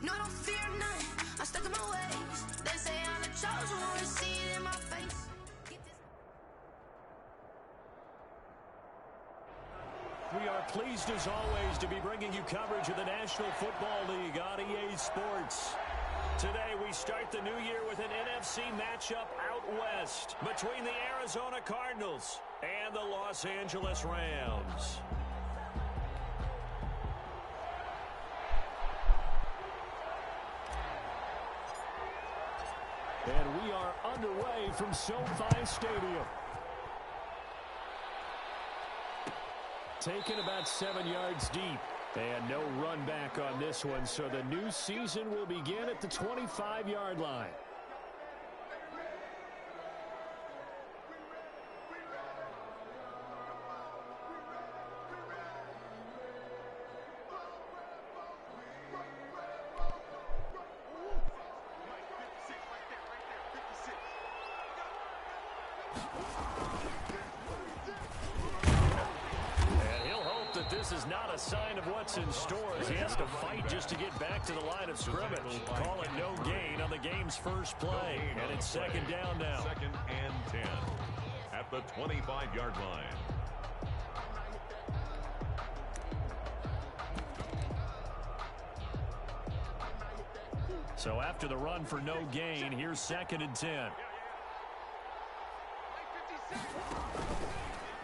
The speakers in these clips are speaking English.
No, I don't fear none. I'm stuck in my ways. They say I'm the chosen one. See it in my face. We are pleased as always to be bringing you coverage of the National Football League on EA Sports. Today we start the new year with an NFC matchup out west between the Arizona Cardinals and the Los Angeles Rams. And we are underway from SoFi Stadium. Taken about 7 yards deep. And no run back on this one, so the new season will begin at the 25-yard line. This is not a sign of what's in store as he has to fight just to get back to the line of scrimmage. Call it no gain on the game's first play. And it's second down now. 2nd and 10 at the 25-yard line. So after the run for no gain, here's 2nd and 10.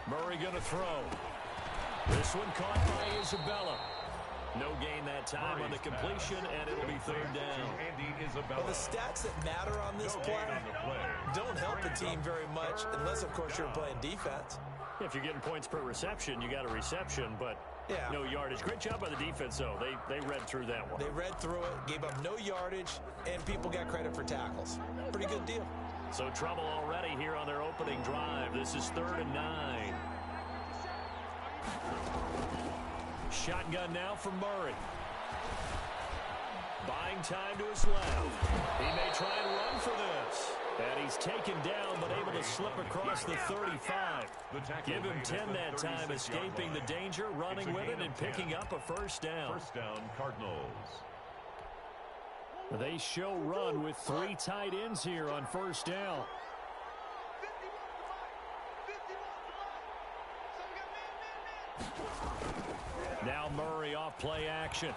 Murray going to throw. This one caught by Isabella. No gain that time on the completion, and it'll be 3rd down. Well, the stats that matter on this play don't help the team very much, unless, of course, you're playing defense. If you're getting points per reception, you got a reception, but no yardage. Great job by the defense, though. They read through that one. They read through it, gave up no yardage, and people got credit for tackles. Pretty good deal. So trouble already here on their opening drive. This is 3rd and 9. Shotgun now from Murray. Buying time to his left. He may try and run for this. And he's taken down, but able to slip across the 35. Give him 10 that time, escaping the danger, running with it, and picking up a 1st down. 1st down, Cardinals. They show run with 3 tight ends here on 1st down. Now Murray off play action.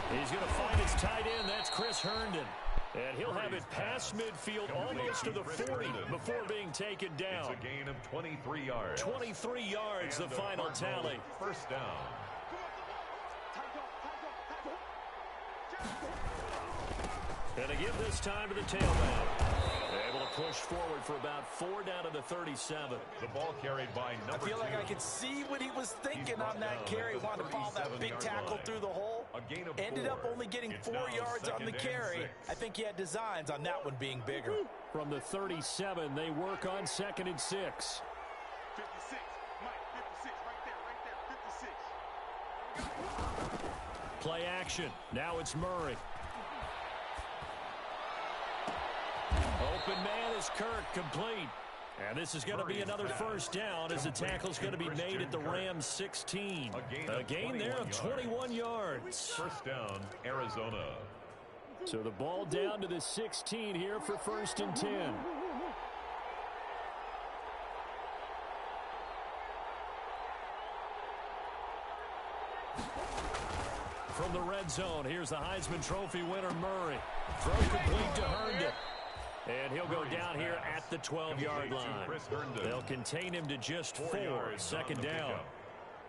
He's going to find his tight end. That's Chris Herndon. And he'll have it past midfield almost to the 40 before being taken down. It's a gain of 23 yards. 23 yards, the final tally. 1st down. And to give this time to the tailback. Able to push forward for about 4 down to the 37. The ball carried by number 2. I feel like I could see what he was thinking on that carry. Wanted to follow that big tackle through the hole. Ended up only getting 4 yards on the carry. I think he had designs on that one being bigger. From the 37, they work on 2nd and 6. 56, Mike, 56, right there, 56. Play action. Now it's Murray. Open man is Kirk, complete. And this is going to be another 1st down as the tackle's going to be made at the Rams 16. A gain there of 21 yards. 1st down, Arizona. So the ball down to the 16 here for 1st and 10. From the red zone, here's the Heisman Trophy winner, Murray. Throw complete to Herndon. And he'll go down here at the 12-yard line. They'll contain him to just 4, 2nd down.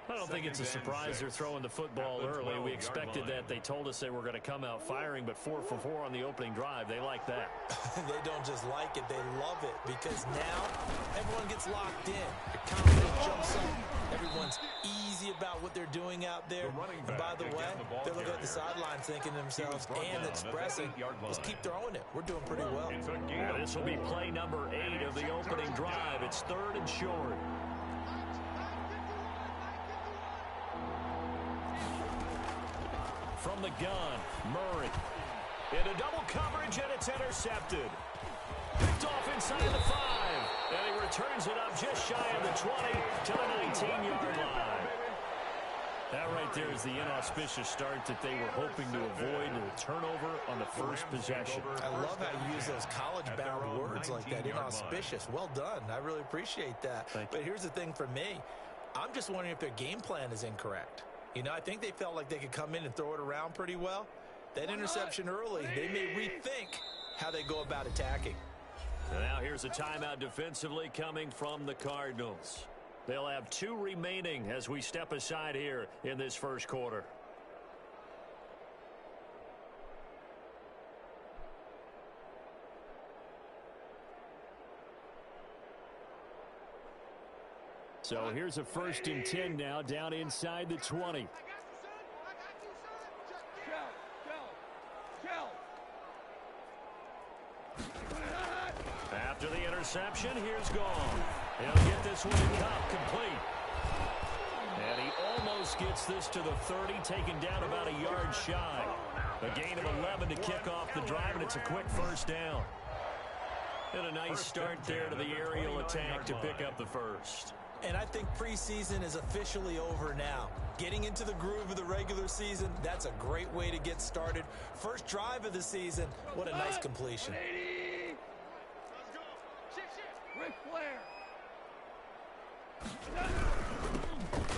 I don't think it's a surprise they're throwing the football early. We expected that. They told us they were going to come out firing, but 4 for 4 on the opening drive. They like that. They don't just like it, they love it, because now everyone gets locked in. The confidence jumps up. Everyone's easy about what they're doing out there. And by the way, they're looking at the sidelines thinking to themselves and expressing, let's keep throwing it. We're doing pretty well. And this will be play number 8 of the opening drive. It's 3rd and short. From the gun, Murray. Into double coverage, and it's intercepted. Picked off inside the 5. And he returns it up just shy of the 20 to the 19-yard line. That right there is the inauspicious start that they were hoping to avoid, a turnover on the first possession. I love how you use those college-bound words like that, inauspicious. Well done. I really appreciate that. But here's the thing for me. I'm just wondering if their game plan is incorrect. You know, I think they felt like they could come in and throw it around pretty well. That interception early, they may rethink how they go about attacking. And now here's a timeout defensively coming from the Cardinals. They'll have 2 remaining as we step aside here in this first quarter. So here's a 1st and 10 now down inside the 20. After the interception, here's Gone. He'll get this one complete. And he almost gets this to the 30, taken down about a yard shy. A gain of 11 to kick off the drive, and it's a quick first down. And a nice start there to the aerial attack to pick up the first. And I think preseason is officially over now. Getting into the groove of the regular season, that's a great way to get started. First drive of the season, what a nice completion.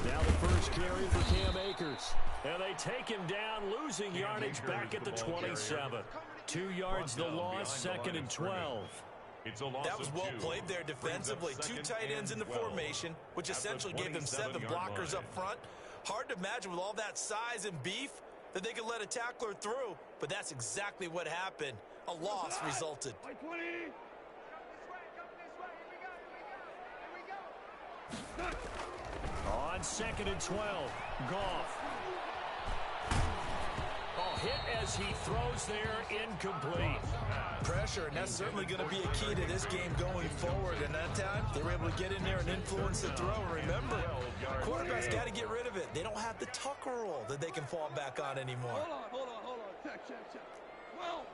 Now the first carry for Cam Akers. And they take him down, losing yardage back at the 27. 2 yards the loss, 2nd and 12. That was well played there defensively. 2 tight ends in the formation, which essentially gave them 7 blockers up front. Hard to imagine with all that size and beef that they could let a tackler through, but that's exactly what happened. A loss resulted. On 2nd and 12, Goff. Hit as he throws there, incomplete. Pressure, and that's certainly going to be a key to this game going forward. And that time, they were able to get in there and influence the throw. And remember, quarterback's got to get rid of it. They don't have the tuck roll that they can fall back on anymore. Hold on. Check. 12.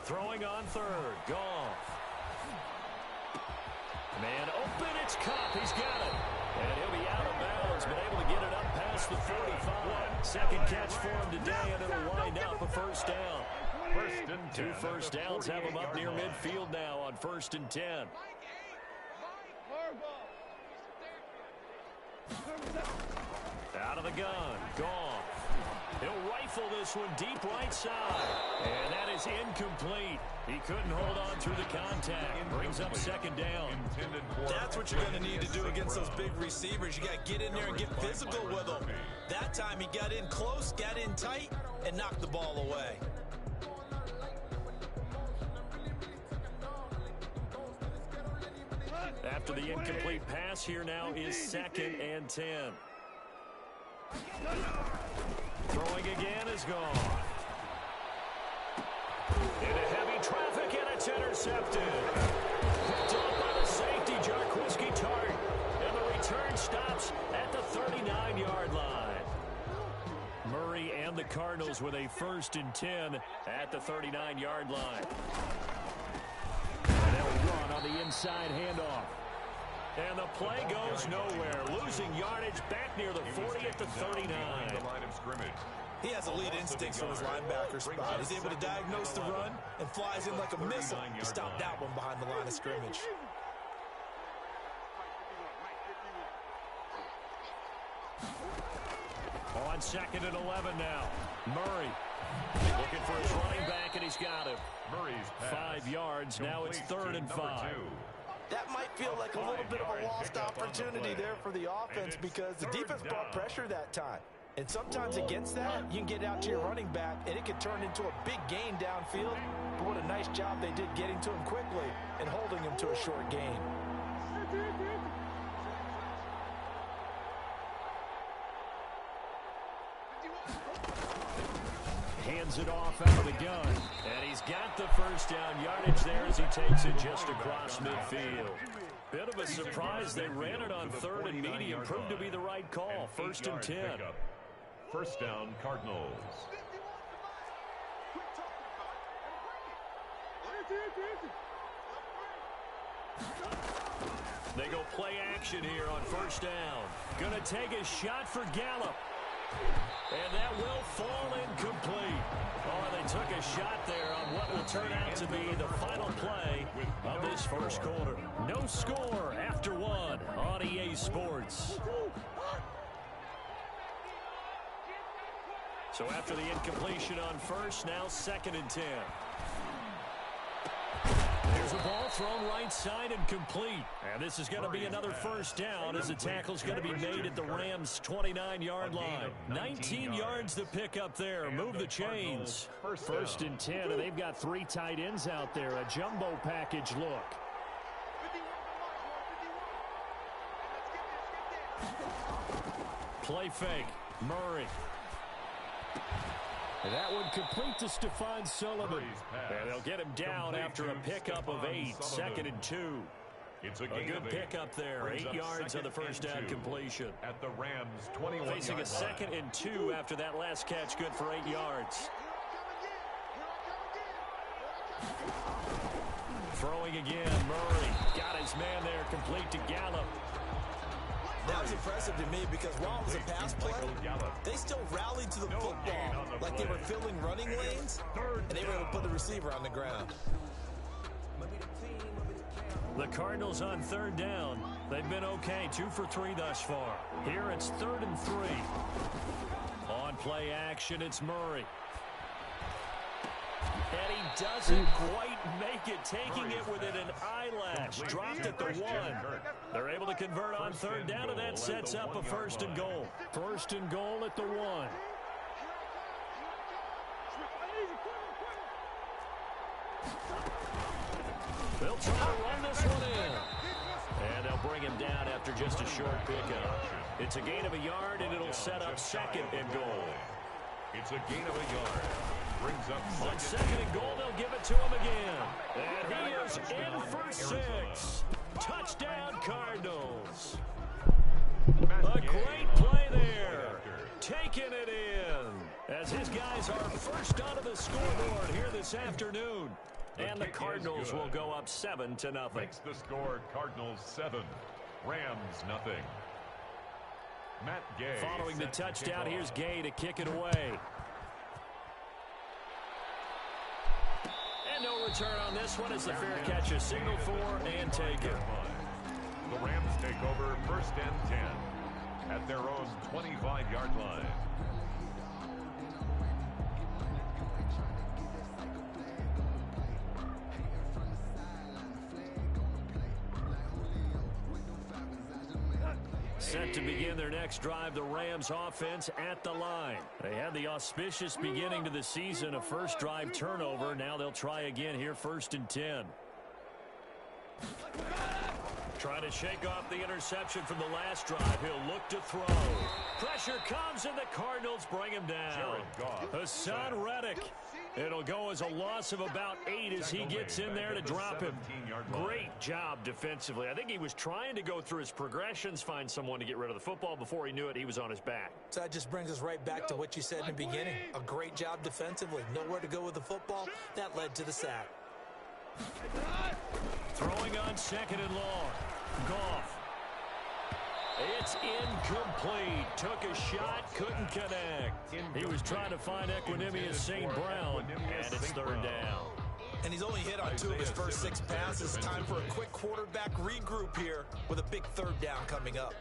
Throwing on 3rd, Goff. Man open, it's Cup. He's got it. And he'll be out of bounds, but able to get it up past the 45. Second catch for him today, and it'll wind up a first down. 2 first downs have him up near midfield now on 1st and 10. Out of the gun, Goff. He'll rifle this one deep right side. And that is incomplete. He couldn't hold on through the contact. Brings up 2nd down. That's what you're going to need to do against those big receivers. You got to get in there and get physical with them. That time he got in close, got in tight, and knocked the ball away. After the incomplete pass, here now is 2nd and 10. Throwing again is gone. Into heavy traffic, and it's intercepted. Picked up by the safety, Jarquiski Tart. And the return stops at the 39-yard line. Murray and the Cardinals with a 1st and 10 at the 39-yard line. And they'll run on the inside handoff. And the play goes nowhere. Losing yardage back near the 40 at the 39. He has elite instincts from his linebacker spot. He's able to diagnose the run and flies in like a missile to stop that one behind the line of scrimmage. On 2nd and 11 now. Murray looking for his running back, and he's got him. 5 yards. Now it's 3rd and 5. That might feel like a little bit of a lost opportunity there for the offense because the defense brought pressure that time. And sometimes against that, you can get out to your running back, and it can turn into a big gain downfield. But what a nice job they did getting to him quickly and holding him to a short gain. Hands it off out of the gun. And he's got the first down yardage there as he takes it just across midfield. Bit of a surprise. They ran it on 3rd and medium. Proved to be the right call. 1st and 10. First down, Cardinals. They go play action here on first down. Gonna take a shot for Gallup. And that will fall incomplete. Oh, they took a shot there on what will turn out to be the final play of this first quarter. No score after one on EA Sports. So after the incompletion on first, now 2nd and 10. There's a ball thrown right side and complete. And this is going to be another first down as the tackle's going to be made at the Rams' 29-yard line. 19 yards to pick up there. Move the chains. 1st and 10, and they've got 3 tight ends out there. A jumbo package look. Play fake. Murray. And that one complete to Stephon Sullivan. And they'll get him down after a pickup of 8. 2nd and 2. It's a good pickup there. 8 yards on the first down completion. At the Rams' 21 Facing a 2nd and 2 after that last catch, good for 8 yards. Throwing again, Murray. Got his man there, complete to Gallup. That was impressive to me because while it was a pass play, they still rallied to the football like they were filling running lanes, and they were able to put the receiver on the ground. The Cardinals on 3rd down. They've been okay, 2 for 3 thus far. Here it's 3rd and 3. On play action, it's Murray. And he doesn't quite make it, taking it within an eyelash. Dropped at the 1. They're able to convert on 3rd down, and that sets up a 1st and goal. 1st and goal at the 1. They'll try to run this one in. And they'll bring him down after just a short pickup. It's a gain of a yard, and it'll set up 2nd and goal. It's a gain of a yard. Brings up on 2nd and goal, they'll give it to him again. And he is in for 6. Touchdown, Cardinals. A great play there. Taking it in. As his guys are first onto the scoreboard here this afternoon. And the Cardinals will go up 7-0. Makes the score Cardinals 7, Rams nothing. Matt Gay. Following the touchdown, here's Gay to kick it away. And no return on this one as the fair catch is signaled for and taken. The Rams take over 1st and 10 at their own 25-yard line. Set to begin their next drive, the Rams offense at the line. They had the auspicious beginning to the season, a first drive turnover. Now they'll try again here, 1st and 10. Trying to shake off the interception from the last drive. He'll look to throw. Pressure comes, and the Cardinals bring him down. Hassan Reddick. It'll go as a loss of about 8 as he gets in there to drop him. Great job defensively. I think he was trying to go through his progressions, find someone to get rid of the football. Before he knew it, he was on his back. So that just brings us right back to what you said in the beginning. A great job defensively. Nowhere to go with the football. That led to the sack. Throwing on 2nd and long. Goff. It's incomplete. Took a shot, couldn't connect. He was trying to find Equanimous St. Brown, and it's 3rd down. And he's only hit on 2 of his first 6 passes. Time for a quick quarterback regroup here with a big 3rd down coming up.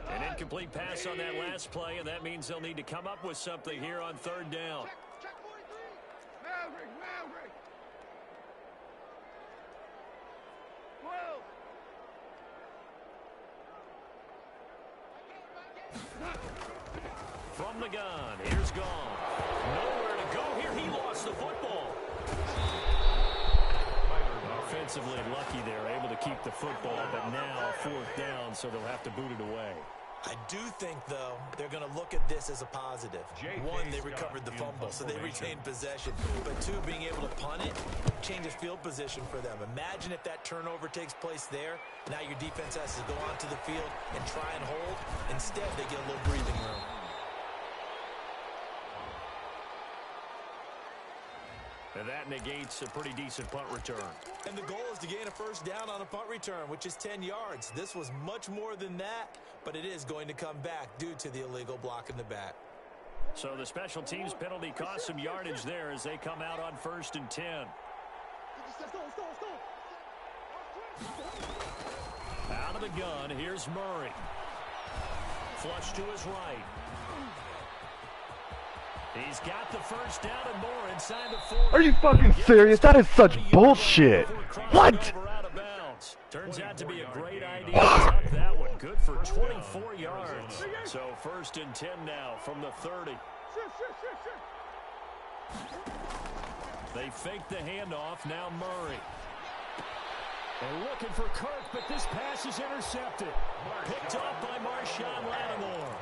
An incomplete pass on that last play, and that means they'll need to come up with something here on 3rd down. From the gun, here's gone. Nowhere to go here. He lost the football. Offensively lucky they're able to keep the football, but now 4th down, so they'll have to boot it away. I do think, though, they're going to look at this as a positive. 1, they recovered the fumble, so they retained possession. But 2, being able to punt it changes field position for them. Imagine if that turnover takes place there. Now your defense has to go onto the field and try and hold. Instead, they get a little breathing room. that negates a pretty decent punt return. And the goal is to gain a first down on a punt return, which is 10 yards. This was much more than that, but it is going to come back due to the illegal block in the back. So the special teams penalty cost some yardage there as they come out on 1st and 10. Out of the gun, here's Murray. Flush to his right. He's got the first down and more inside the 40. Are you fucking serious? That is such bullshit. What? Turns out to be a great idea to tuck that one. Good for 24 yards. So 1st and 10 now from the 30. They fake the handoff. Now Murray. They're looking for Kirk, but this pass is intercepted. Picked off by Marshawn Lattimore.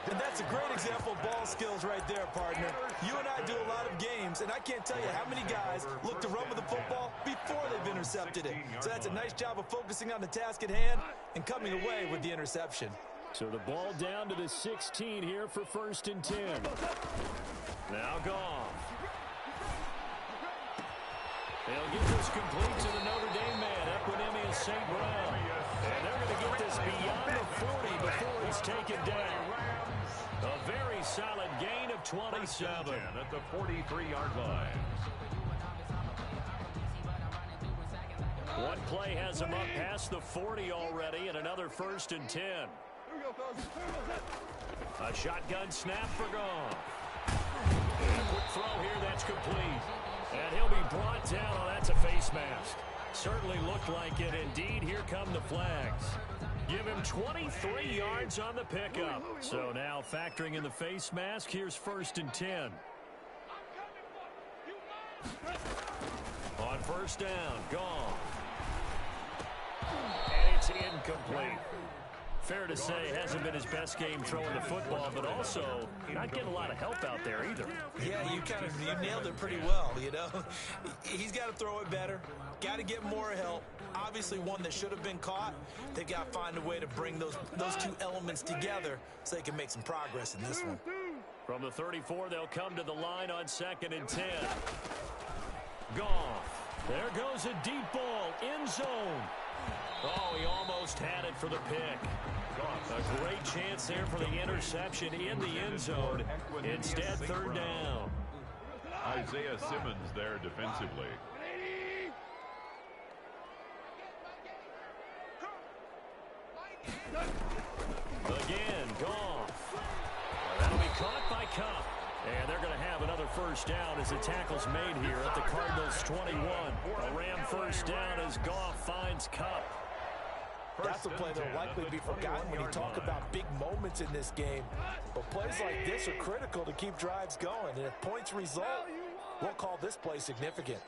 And that's a great example of ball skills right there, partner. You and I do a lot of games, and I can't tell you how many guys look to run with the football before they've intercepted it. So that's a nice job of focusing on the task at hand and coming away with the interception. So the ball down to the 16 here for 1st and 10. Now Goff. They'll get this complete to the Notre Dame man, Equinemius St. Brown. And they're going to get this beyond the 40 before it's taken down. A very solid gain of 27 at the 43-yard line. One play has him up past the 40 already, and another 1st and 10. A shotgun snap for Goff. And a quick throw here, that's complete. And he'll be brought down. Oh, that's a face mask. Certainly looked like it. Indeed, here come the flags. Give him 23 yards on the pickup. So now factoring in the face mask, here's 1st and 10. On 1st down, Goff. And it's incomplete. Fair to say, hasn't been his best game throwing the football, but also not getting a lot of help out there either. Yeah, you nailed it pretty well, you know. He's got to throw it better. Got to get more help. Obviously one that should have been caught. They've got to find a way to bring those two elements together so they can make some progress in this one. From the 34, they'll come to the line on 2nd and 10. Goff. There goes a deep ball. End zone. Oh, he almost had it for the pick. A great chance there for the interception in the end zone. Instead, 3rd down. Isaiah Simmons there defensively. Again, Goff. That'll be caught by Cup. And they're going to have another 1st down as the tackle's made here at the Cardinals' 21. A Ram 1st down as Goff finds Cup. That's a play that will likely be forgotten when you talk about big moments in this game. But plays like this are critical to keep drives going. And if points result, we'll call this play significant.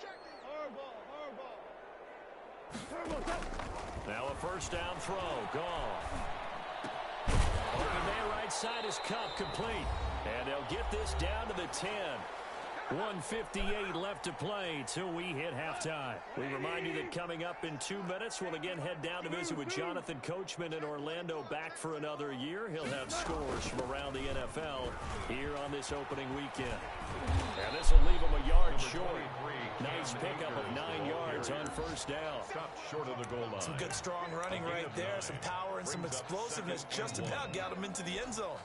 Now a 1st down throw. Goff. Open there, right side is Cup, complete. And they'll get this down to the 10. 1:58 left to play till we hit halftime. We remind you that coming up in 2 minutes, we'll again head down to visit with Jonathan Coachman in Orlando, back for another year. He'll have scores from around the NFL here on this opening weekend. And this will leave him a yard short. Nice pickup of 9 yards on 1st down. Stopped short of the goal line. Some good strong running right there. Some power and some explosiveness just about got him into the end zone.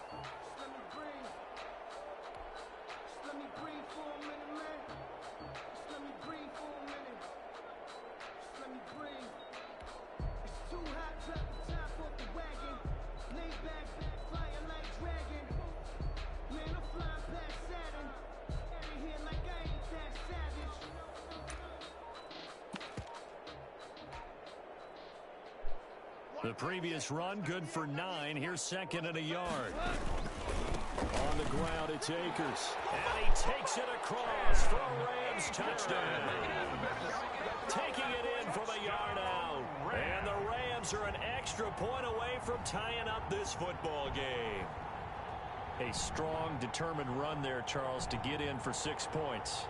The previous run, good for 9. Here's 2nd and a yard. On the ground, it's Akers. And he takes it across for a Rams touchdown. Taking it in from a yard out. And the Rams are an extra point away from tying up this football game. A strong, determined run there, Charles, to get in for 6 points.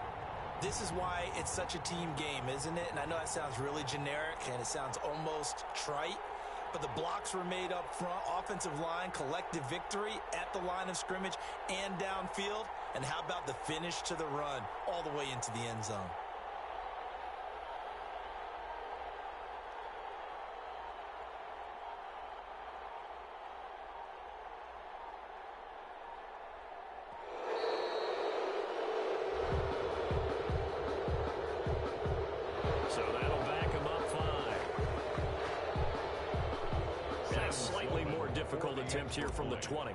This is why it's such a team game, isn't it? And I know that sounds really generic and it sounds almost trite. but the blocks were made up front. Offensive line, collective victory at the line of scrimmage and downfield. And how about the finish to the run all the way into the end zone? So that'll back him up 5. And a slightly more difficult attempt here from the 20.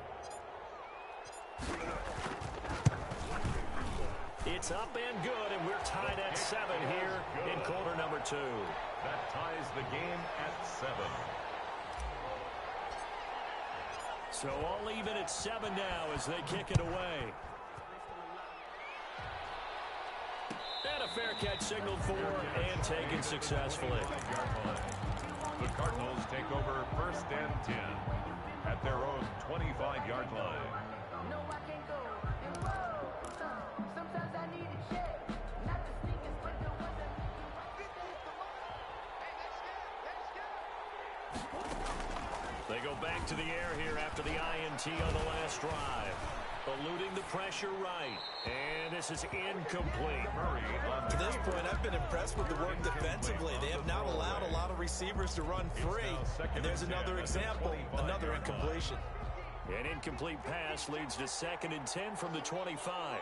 It's up and good, and we're tied at 7 here in quarter number 2. That ties the game at 7. So all even at 7 now as they kick it away. And a fair catch signaled for and taken successfully. The Cardinals take over 1st and 10 at their own 25-yard line. No, I can't go. Sometimes I need a check. Not the sneakers, but the ones that They go back to the air here after the INT on the last drive. Eluding the pressure right. And this is incomplete. To this point, I've been impressed with the work defensively. They have not allowed a lot of receivers to run free. And there's another example, another incompletion. An incomplete pass leads to 2nd and 10 from the 25.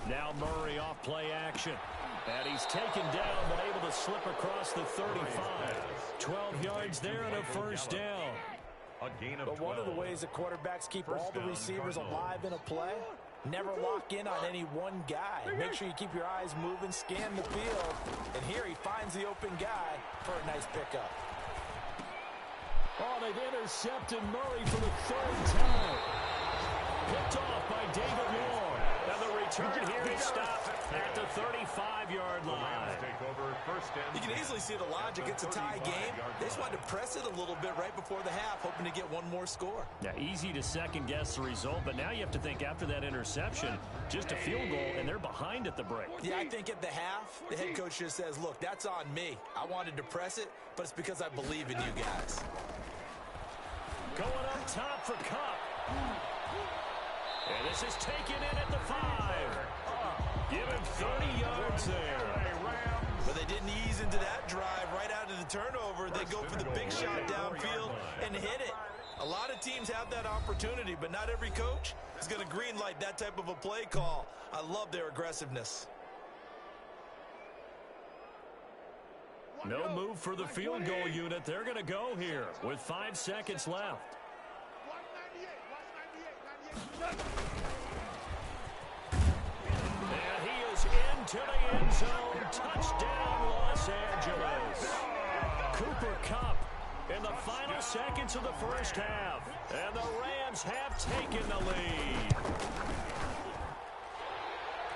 Now Murray off play action. And he's taken down, but able to slip across the 35. 12 yards there and a first down. A gain of 12. But one of the ways that quarterbacks keep all the receivers alive in a play, never lock in on any one guy. Make sure you keep your eyes moving, scan the field. And here he finds the open guy for a nice pickup. Oh, they've intercepted Murray for the 3rd time. Picked off by David Moore. And the return here is stopped at the 35-yard line. Take over 1st and You can easily see the logic. It's a tie game. They just wanted to press it a little bit right before the half, hoping to get one more score. Yeah, easy to second-guess the result, but now you have to think after that interception, just a field goal, and they're behind at the break. Yeah, I think at the half, the head coach just says, look, that's on me. I wanted to press it, but it's because I believe in you guys. Going up top for Cup. And this is taken in at the 5. Give him 30 yards there. But they didn't ease into that drive right out of the turnover. They go for the big shot downfield and hit it. A lot of teams have that opportunity, but not every coach is going to green light that type of a play call. I love their aggressiveness. No move for the field goal unit. They're going to go here with 5 seconds left. And he is into the end zone. Touchdown, Los Angeles. Cooper Kupp in the final seconds of the first half. And the Rams have taken the lead.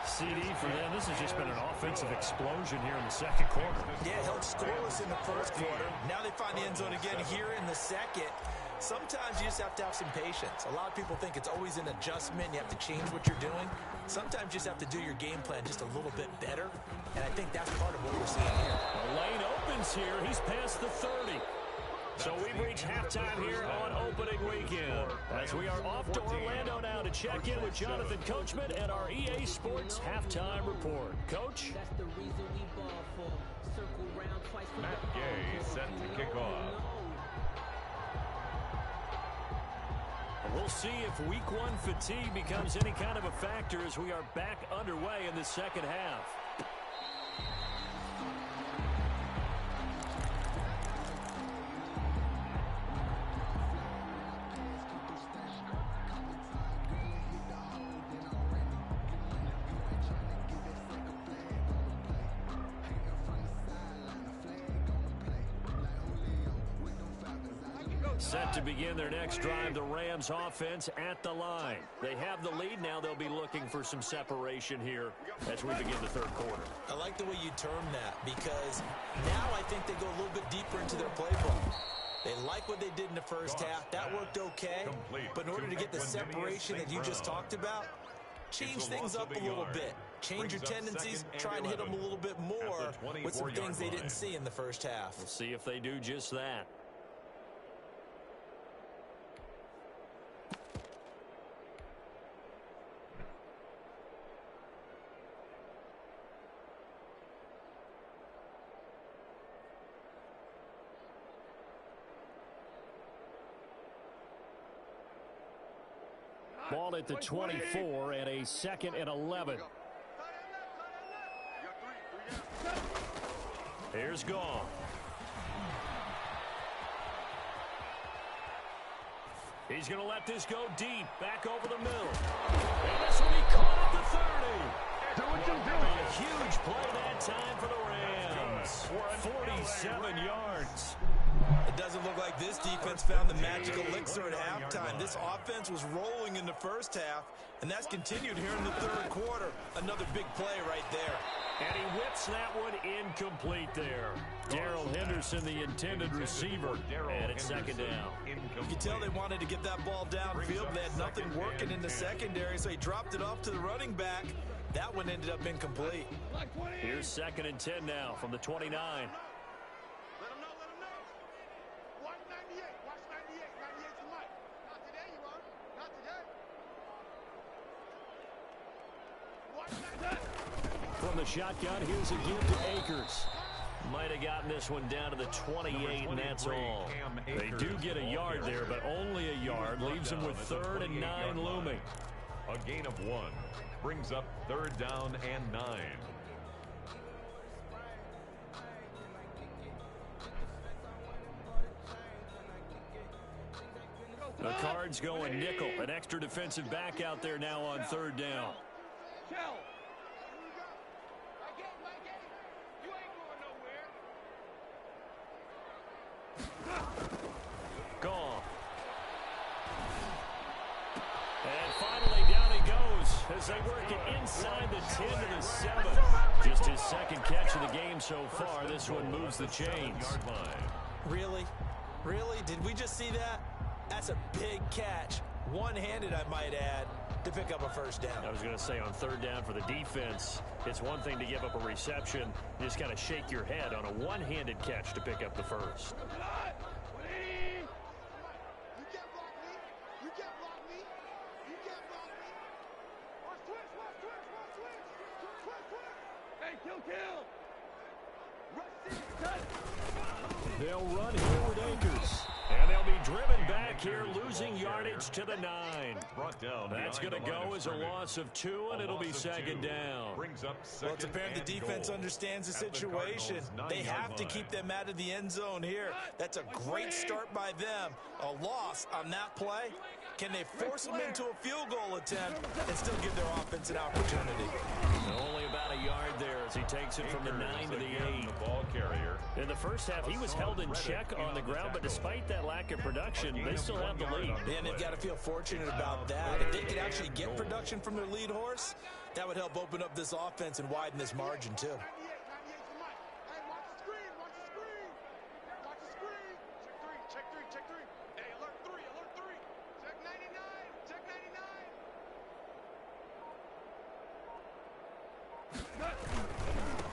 CD for them. This has just been an offensive explosion here in the second quarter. Yeah, held scoreless in the first quarter. Now they find the end zone again here in the second. Sometimes you just have to have some patience. A lot of people think it's always an adjustment. You have to change what you're doing. Sometimes you just have to do your game plan just a little bit better. And I think that's part of what we're seeing here. The lane opens here. He's past the 30. So we've reached halftime here on opening weekend. As we are off to Orlando now to check in with Jonathan Coachman and our EA Sports Halftime Report. Coach? Matt Gay set to kick off. We'll see if week 1 fatigue becomes any kind of a factor as we are back underway in the second half. Set to begin their next drive, the Rams offense at the line. They have the lead. Now they'll be looking for some separation here as we begin the third quarter. I like the way you term that because now I think they go a little bit deeper into their playbook. They like what they did in the first half. That worked okay. But in order to get the separation that you just talked about, change things up a little bit. Change your tendencies, try and hit them a little bit more with some things they didn't see in the first half. We'll see if they do just that. Ball at the 24 and a 2nd and 11. Here's Goff. He's going to let this go deep, back over the middle. And this will be caught at the 30. A huge play that time for the Rams. 47 yards. It doesn't look like this defense found the magical elixir at halftime. This offense was rolling in the first half, and that's continued here in the third quarter. Another big play right there. And he whips that one incomplete there. Darrell Henderson, the intended receiver, and it's 2nd down. You can tell they wanted to get that ball downfield. They had nothing working in the secondary, so he dropped it off to the running back. That one ended up incomplete. Here's 2nd and 10 now from the 29. From the shotgun, here's a give to Akers. Might have gotten this one down to the 28, and that's all. They do get a yard there, but only a yard. Leaves them with 3rd and 9 looming. A gain of 1 brings up 3rd down and 9. The Cards going nickel. An extra defensive back out there now on 3rd down. Gone. And finally down he goes as they work it inside the 10 to the 7. Just his 2nd catch of the game so far. This one moves the chains. Really? Really? Did we just see that? That's a big catch. One-handed, I might add, to pick up a 1st down. I was going to say on 3rd down for the defense, it's one thing to give up a reception. You just kind of shake your head on a one-handed catch to pick up the 1st. They'll run here with Akers. And they'll be driven back here, losing yardage to the 9. That's going to go as a loss of 2, and it'll be 2nd down. Well, it's apparent the defense understands the situation. They have to keep them out of the end zone here. That's a great start by them. A loss on that play. Can they force them into a field goal attempt and still give their offense an opportunity? Only about a yard there as he takes it from the 9 to the 8. In the first half, he was held in check on the ground, but despite that lack of production, they still have the lead. And they've got to feel fortunate about that. If they could actually get production from their lead horse, that would help open up this offense and widen this margin, too.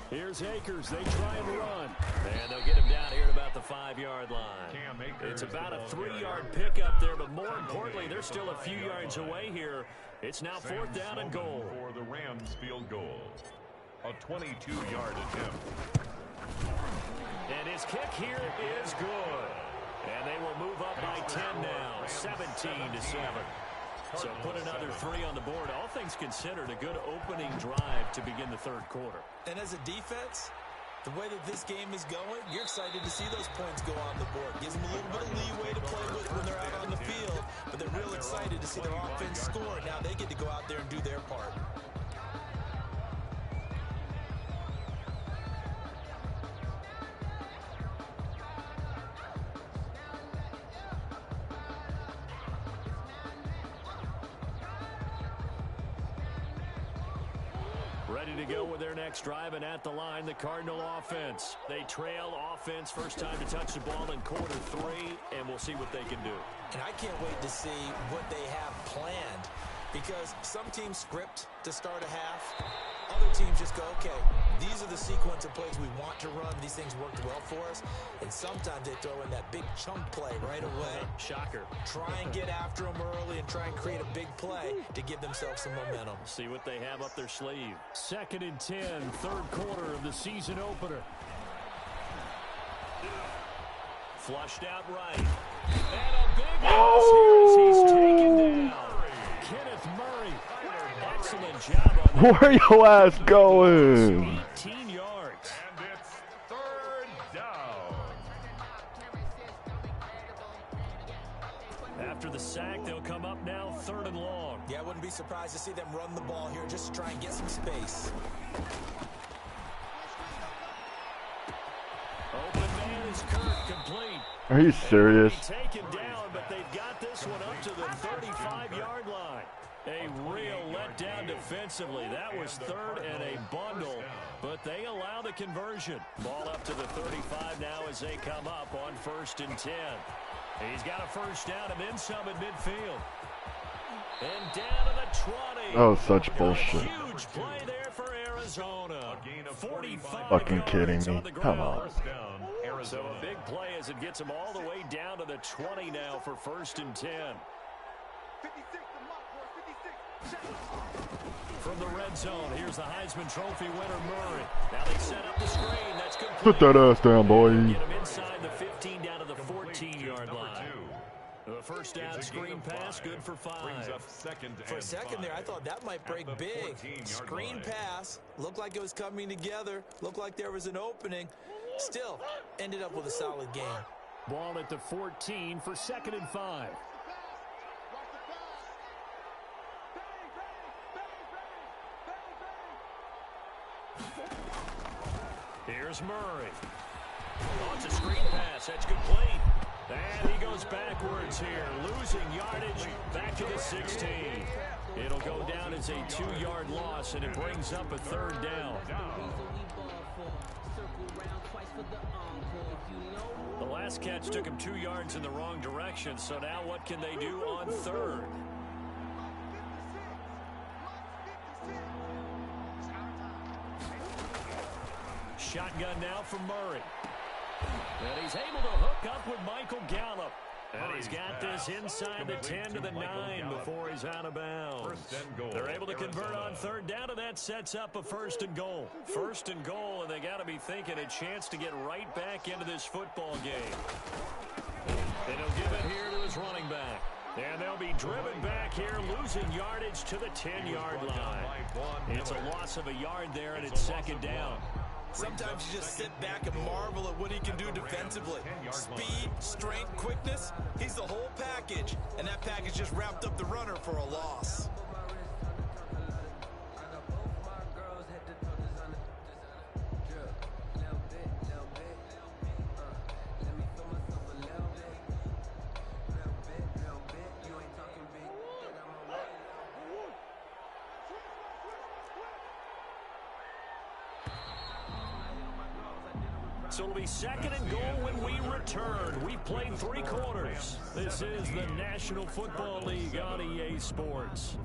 Here's Akers. They try and run. And they'll get him down here at about the 5-yard line. It's about a 3-yard pickup there, but more importantly, they're still a few yards away here. It's now 4th down and goal. For the Rams field goal. A 22-yard attempt. And his kick here is good. And they will move up by 10 now, 17-7. So put another 3 on the board. All things considered, a good opening drive to begin the 3rd quarter. And as a defense, the way that this game is going, you're excited to see those points go on the board. Gives them a little bit of leeway to play with when they're out on the field. But they're real excited to see their offense score. Now they get to go out there and do their part. ready to go with their next drive, and at the line, the Cardinal offense. They trail offense, first time to touch the ball in quarter 3, and we'll see what they can do. And I can't wait to see what they have planned, because some teams script to start a half. Other teams just go, okay, these are the sequence of plays we want to run. These things worked well for us. And sometimes they throw in that big chunk play right away. Shocker. Try and get after them early and try and create a big play to give themselves some momentum. See what they have up their sleeve. 2nd and 10, third quarter of the season opener. Flushed out right. And a big loss here as he's taken down. Kenneth Murray. Excellent job on that. Where your ass going? 18 yards. And it's 3rd down. After the sack, they'll come up now 3rd and long. Yeah, I wouldn't be surprised to see them run the ball here just to try and get some space. Open man is Kirk, complete. Are you serious? Taken down, but they've got this one up to the 35-yard line. A real letdown defensively. That was 3rd and a bundle, but they allow the conversion. Ball up to the 35 now as they come up on 1st and 10. He's got a first down and then some at midfield. And down to the 20. Oh, such bullshit. Huge play there for Arizona. 45 Fucking kidding yards me. on the Come ground. on. So a big play as it gets them all the way down to the 20 now for 1st and 10. From the red zone, here's the Heisman Trophy winner, Murray. Now they set up the screen. That's complete. Put that ass down, boy. Get him inside the 15 down to the 14-yard line. The first down screen pass, good for 5. For a second there, I thought that might break big. Screen pass, looked like it was coming together, looked like there was an opening. Still, ended up with a solid game. Ball at the 14 for 2nd and 5. Here's Murray. Oh, it's a screen pass. That's complete. And he goes backwards here, losing yardage back to the 16. It'll go down as a 2-yard loss, and it brings up a 3rd down. The last catch took him 2 yards in the wrong direction, so now what can they do on 3rd? Shotgun now for Murray. And he's able to hook up with Michael Gallup. And he's got this inside the 10 to the 9 before he's out of bounds. They're able to convert on 3rd down, and that sets up a 1st and goal. 1st and goal, and they got to be thinking a chance to get right back into this football game. And he'll give it here to his running back. And they'll be driven back here, losing yardage to the 10-yard line. It's a loss of a yard there, and it's 2nd down. Sometimes you just sit back and marvel at what he can do defensively. Speed, strength, quickness, he's the whole package. And that package just wrapped up the runner for a loss. So it'll be 2nd and goal when we return. We've played 3 quarters. This is the National Football League on EA Sports.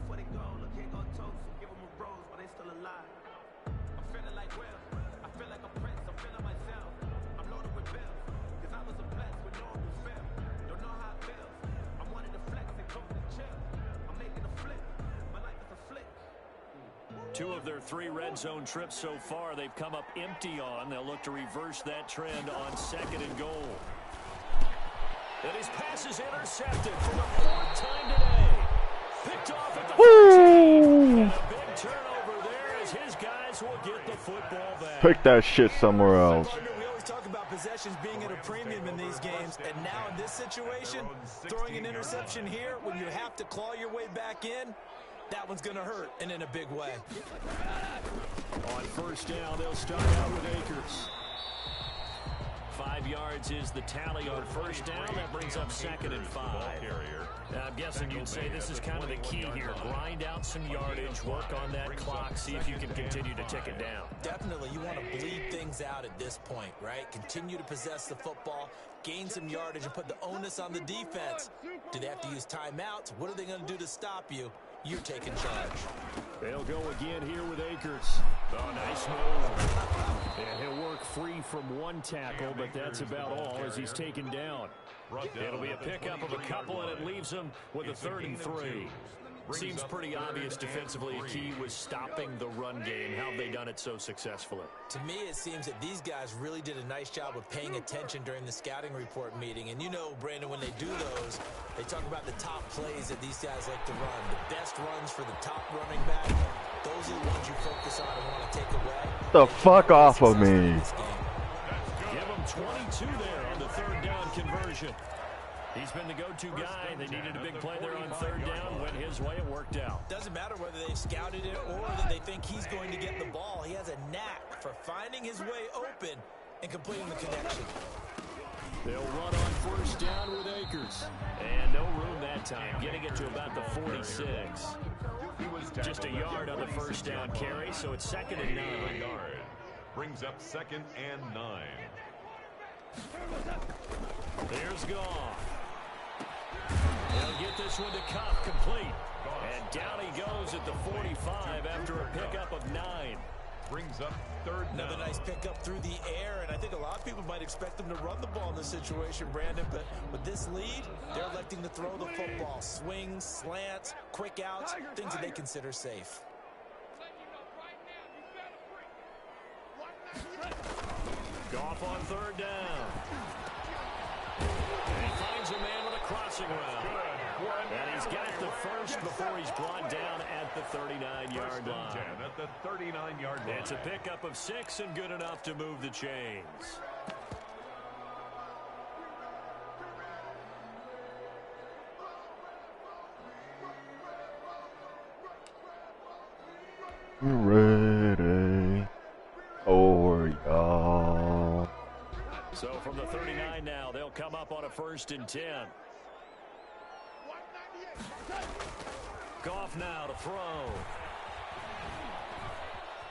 Two of their 3 red zone trips so far, they've come up empty on. They'll look to reverse that trend on 2nd and goal. And his pass is intercepted for the 4th time today. Picked off at the 14. And a big turnover there as his guys will get the football back. Pick that shit somewhere else. We always talk about possessions being at a premium in these games, and now in this situation, throwing an interception here when you have to claw your way back in, that one's going to hurt, and in a big way. On 1st down, they'll start out with Akers. 5 yards is the tally on first down. That brings up 2nd and 5. Now, I'm guessing you'd say this is kind of the key here. Grind out some yardage, work on that clock, see if you can continue to tick it down. Definitely, you want to bleed things out at this point, right? Continue to possess the football, gain some yardage, and put the onus on the defense. Do they have to use timeouts? What are they going to do to stop you? You're taking charge. They'll go again here with Akers. Oh, nice move. And he'll work free from one tackle, but that's about all as he's taken down. It'll be a pickup of a couple, and it leaves him with a 3rd and 3. Seems pretty obvious defensively. A key was stopping the run game. How have they done it so successfully? To me, it seems that these guys really did a nice job of paying attention during the scouting report meeting. And you know, Brandon, when they do those, they talk about the top plays that these guys like to run. The best runs for the top running back. Those are the ones you focus on and want to take away. The fuck off of me. Give him 22 there on the 3rd down conversion. He's been the go-to guy. They needed a big play there on 3rd down. Went his way. It worked out. Doesn't matter whether they've scouted it or that they think he's going to get the ball. He has a knack for finding his way open and completing the connection. They'll run on first down with Akers. And no room that time. Getting it to about the 46. Just a yard on the first down carry, so it's 2nd and 9. Brings up 2nd and 9. Here's Goff. He'll get this one to Cup, complete. And down he goes at the 45 after a pickup of 9. Brings up 3rd down. Another nice pickup through the air, and I think a lot of people might expect them to run the ball in this situation, Brandon, but with this lead, they're electing to throw the football. Swings, slants, quick outs, things that they consider safe. Goff on 3rd down. And he finds a man with a crossing route. And he's got the first before he's brought down at the 39-yard line. At the 39-yard line. It's a pickup of 6 and good enough to move the chains. Ready for y'all. So from the 39 now, they'll come up on a 1st and 10. Goff now to throw.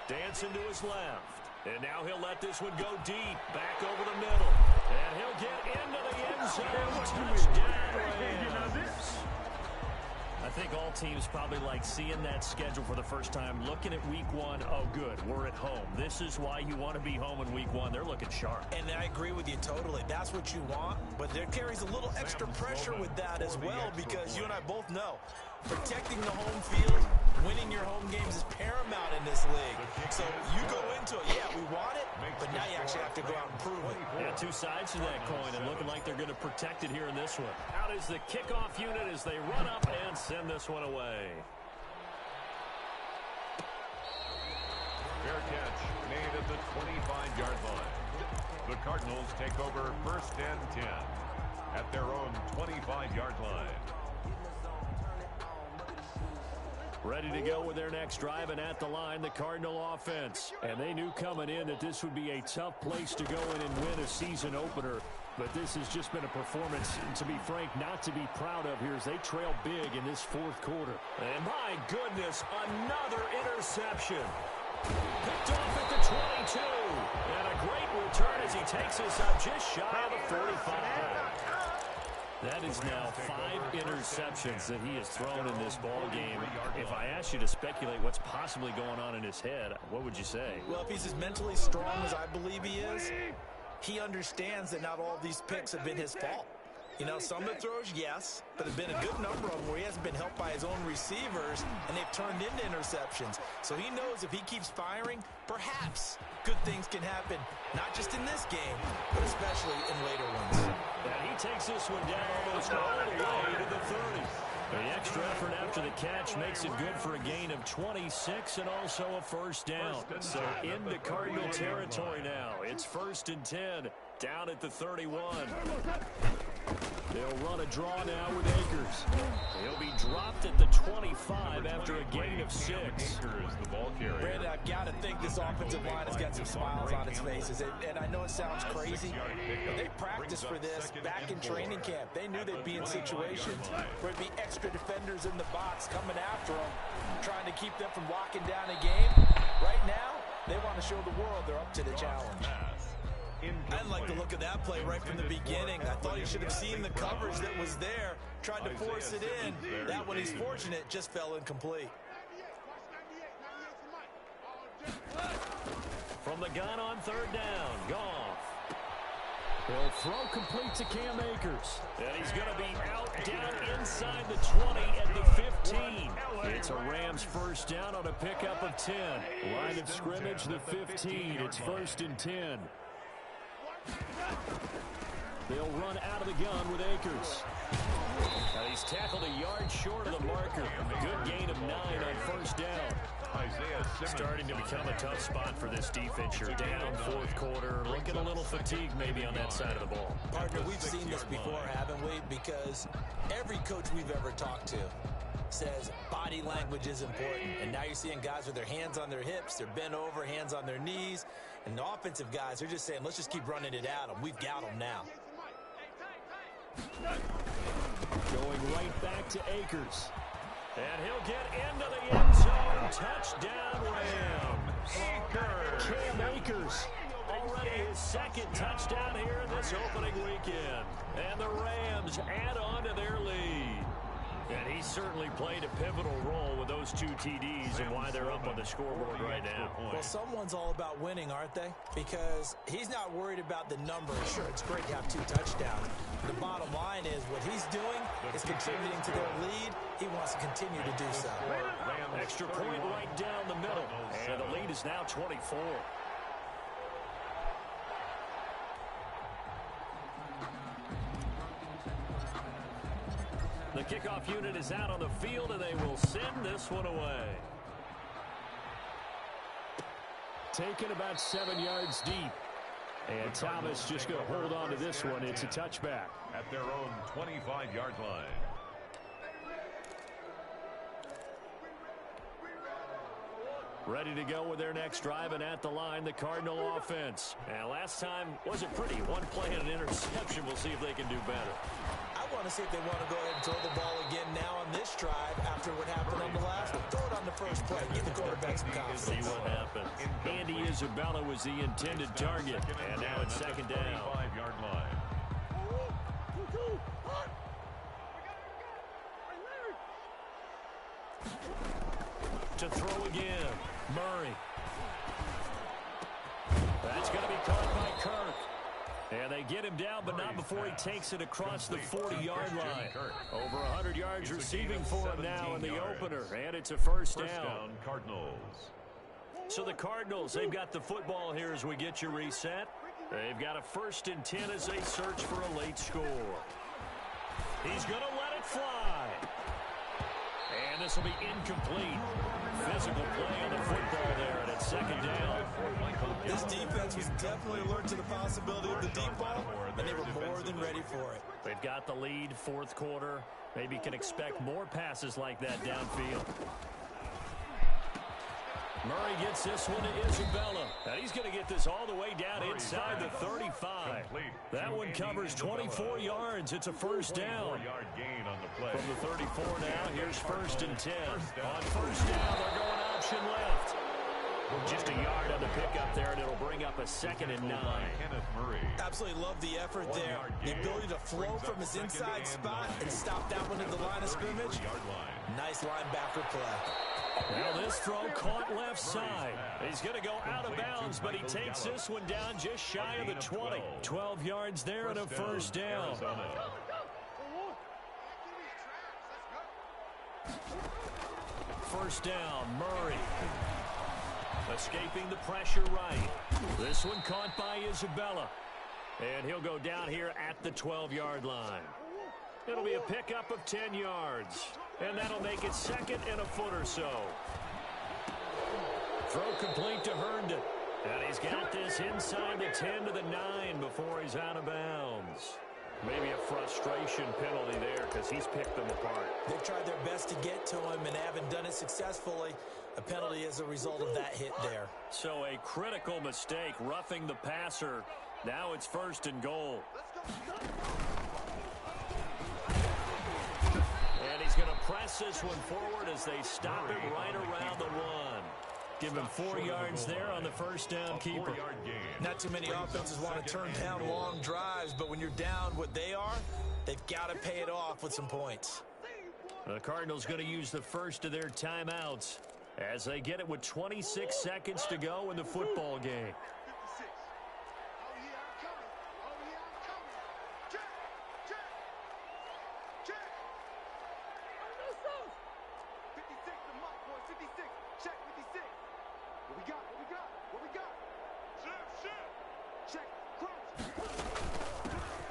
Dancing to his left. And now he'll let this one go deep. Back over the middle. And he'll get into the end zone. Touchdown, Rams. I think all teams probably like seeing that schedule for the first time, looking at week 1. Oh, good, we're at home. This is why you want to be home in week 1. They're looking sharp. And I agree with you totally. That's what you want, but there carries a little extra pressure with that as well, because you and I both know protecting the home field, winning your home games is paramount in this league. So you go into it, yeah, we want it, but now you actually have to go out and prove it. Yeah, 2 sides to that coin, and looking like they're going to protect it here in this one. Out is the kickoff unit as they run up and send this one away. Fair catch made at the 25-yard line. The Cardinals take over 1st and 10 at their own 25-yard line. Ready to go with their next drive, and at the line, the Cardinal offense. And they knew coming in that this would be a tough place to go in and win a season opener. But this has just been a performance, and to be frank, not to be proud of here as they trail big in this 4th quarter. And my goodness, another interception. Picked off at the 22. And a great return as he takes this up just shy of the 45. That is now 5 interceptions that he has thrown in this ball game. If I asked you to speculate what's possibly going on in his head, what would you say? Well, if he's as mentally strong as I believe he is, he understands that not all of these picks have been his fault. You know, some of the throws, yes, but there have been a good number of them where he hasn't been helped by his own receivers, and they've turned into interceptions. So he knows if he keeps firing, perhaps good things can happen, not just in this game, but especially in later ones. And he takes this one down almost all the way to the 30. The extra effort after the catch makes it good for a gain of 26 and also a 1st down. So into Cardinal territory now. It's 1st and 10 down at the 31. They'll run a draw now with Akers. He'll be dropped at the 25 after a gain of 6. Brandon, I've got to think this offensive line has got some smiles on its faces. And I know it sounds crazy, but they practiced for this back in training camp. They knew they'd be in situations where there'd be extra defenders in the box coming after them, trying to keep them from locking down a game. Right now, they want to show the world they're up to the challenge. I didn't like the look of that play right from the beginning. I thought he should have seen the coverage that was there, tried to force it in. That one, he's fortunate, just fell incomplete. From the gun on 3rd down, Goff. He'll throw complete to Cam Akers. And he's going to be out down inside the 20 at the 15. It's a Rams first down on a pickup of 10. Line of scrimmage, the 15. It's 1st and 10. They'll run out of the gun with Akers. Now he's tackled a yard short of the marker. Good gain of 9 on 1st down. Starting to become a tough spot for this defense. You're down 4th quarter. Looking a little fatigued maybe on that side of the ball. Partner, we've seen this before, haven't we? Because every coach we've ever talked to says body language is important. And now you're seeing guys with their hands on their hips, they're bent over, hands on their knees. And the offensive guys are just saying, let's just keep running it at them. We've got them now. Going right back to Akers. And he'll get into the end zone. Touchdown, Rams. Cam Akers. Already his 2nd touchdown here in this opening weekend. And the Rams add on to their lead. And he certainly played a pivotal role with those 2 TDs and why they're up on the scoreboard right now. Well, someone's all about winning, aren't they? Because he's not worried about the numbers. Sure, it's great to have 2 touchdowns. The bottom line is what he's doing is contributing to their lead. He wants to continue to do so. Extra point right down the middle. And the lead is now 24. The kickoff unit is out on the field, and they will send this one away. Taken about 7 yards deep. And Thomas just going to hold on to this one. It's a touchback. At their own 25-yard line. Ready to go with their next drive, and at the line, the Cardinal offense. And last time wasn't pretty. 1 play and an interception. We'll see if they can do better. I want to see if they want to go ahead and throw the ball again now on this drive after what happened on the last one. Throw it on the first play. Give the quarterback some confidence. See what happens. Andy Isabella was the intended target. And now it's 2nd down. 25-yard line. To throw again. Murray. That's going to be caught by Kirk. And they get him down, but not before he takes it across the 40-yard line. Over 100 yards receiving for him now in the opener. And it's a first down. Cardinals. So the Cardinals, they've got the football here as we get you reset. They've got a 1st and 10 as they search for a late score. He's going to let it fly. And this will be incomplete. Physical play on the football there, and it's 2nd down. This defense was definitely alert to the possibility of the deep ball, and they were more than ready for it. They've got the lead, 4th quarter. Maybe can expect more passes like that downfield. Murray gets this one to Isabella. And he's going to get this all the way down inside the 35. That one covers 24 yards. It's a first down. From the 34 now, here's 1st and 10. On 1st down, they're going option left. Just a yard on the pickup there, and it'll bring up a 2nd and 9. Absolutely love the effort there. The ability to flow from his inside spot and stop that one at the line of scrimmage. Nice linebacker play. Now this throw caught left side. He's going to go out of bounds, but he takes this one down just shy of the 20. 12 yards there and a first down. First down, Murray. Escaping the pressure right. This one caught by Isabella. And he'll go down here at the 12-yard line. It'll be a pickup of 10 yards. And that'll make it 2nd and a foot or so. Throw complete to Herndon. And he's got this inside the 10 to the 9 before he's out of bounds. Maybe a frustration penalty there because he's picked them apart. They've tried their best to get to him and haven't done it successfully. A penalty as a result of that hit there. So a critical mistake, roughing the passer. Now it's 1st and goal. And he's going to press this one forward as they stop it right around the 1. Give him 4 yards there on the first down keeper. Not too many offenses want to turn down long drives, but when you're down what they are, they've got to pay it off with some points. The Cardinals going to use the first of their timeouts as they get it with 26 seconds to go in the football game.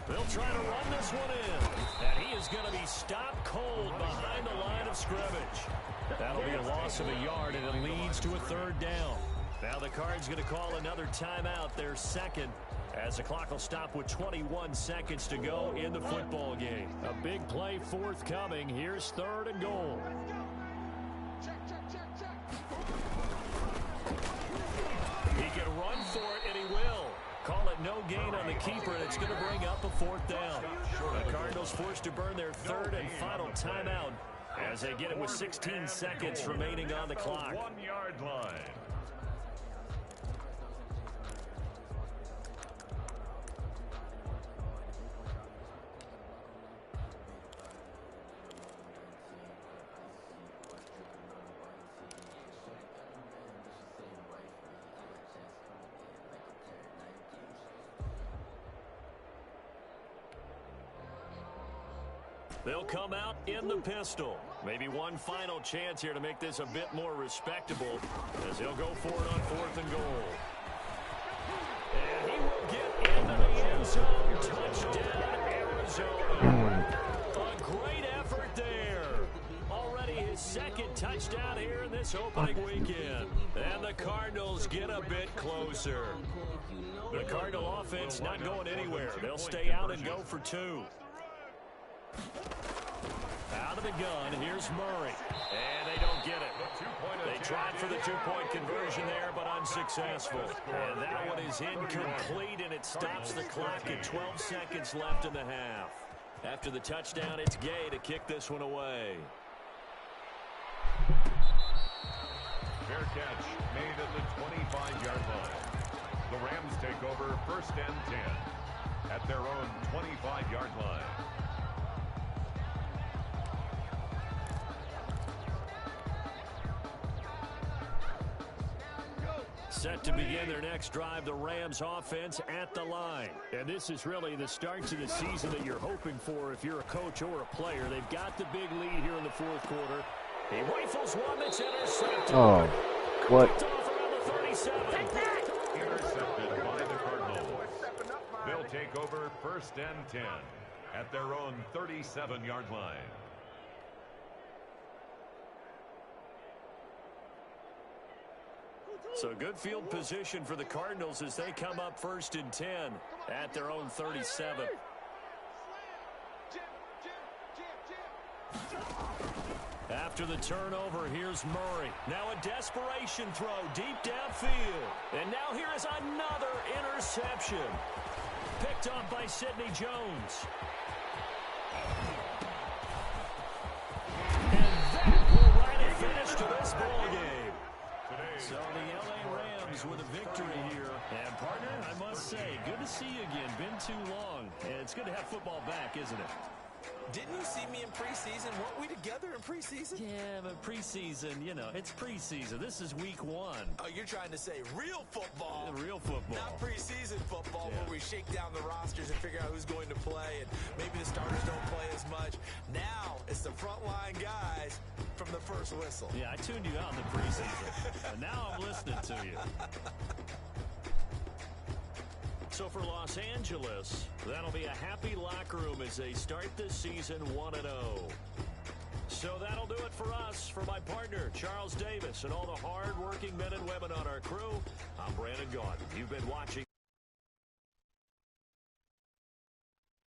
They'll try to run this one in. And he is going to be stopped cold behind the line of scrimmage. That'll be a loss of a yard, and it leads to a 3rd down. Now the Cards going to call another timeout, their second, as the clock will stop with 21 seconds to go in the football game. A big play forthcoming. Here's 3rd and goal. He can run for it, and he will. Call it no gain on the keeper, and it's going to bring up a 4th down. The Cardinals forced to burn their 3rd and final timeout as they get it with 16 seconds remaining on the clock. 1-yard line. They'll come out in the pistol. Maybe one final chance here to make this a bit more respectable as he'll go for it on 4th and goal. And he will get into the end zone. Touchdown, Arizona. A great effort there. Already his 2nd touchdown here in this opening weekend. And the Cardinals get a bit closer. The Cardinal offense not going anywhere. They'll stay out and go for 2. Out of the gun, here's Murray. And they don't get it. They tried for the 2-point conversion there, but unsuccessful. And that one is incomplete, and it stops the clock at 12 seconds left in the half. After the touchdown, it's Gay to kick this one away. Fair catch made at the 25-yard line. The Rams take over 1st and 10 at their own 25-yard line. Set to begin their next drive, the Rams offense at the line. And this is really the start to the season that you're hoping for if you're a coach or a player. They've got the big lead here in the 4th quarter. He rifles one that's intercepted. Oh, what? Off around the 37. Intercepted by the Cardinals. They'll take over 1st and 10 at their own 37-yard line. So good field position for the Cardinals as they come up 1st and 10 at their own 37. After the turnover, here's Murray. Now a desperation throw deep downfield. And now here is another interception. Picked up by Sidney Jones. And that will write a finish to this ball game. So the L.A. Rams with a victory here. And, partner, I must say, good to see you again. Been too long. And it's good to have football back, isn't it? Didn't you see me in preseason? Weren't we together in preseason? Yeah, but preseason, you know, it's preseason. This is week 1. Oh, you're trying to say real football. Real football. Not preseason football, Yeah. where we shake down the rosters and figure out who's going to play, and maybe the starters don't play as much. Now it's the frontline guys from the first whistle. Yeah, I tuned you out in the preseason. And now I'm listening to you. So for Los Angeles, that'll be a happy locker room as they start this season 1-0. So that'll do it for us. For my partner, Charles Davis, and all the hard-working men and women on our crew, I'm Brandon Gaudin. You've been watching.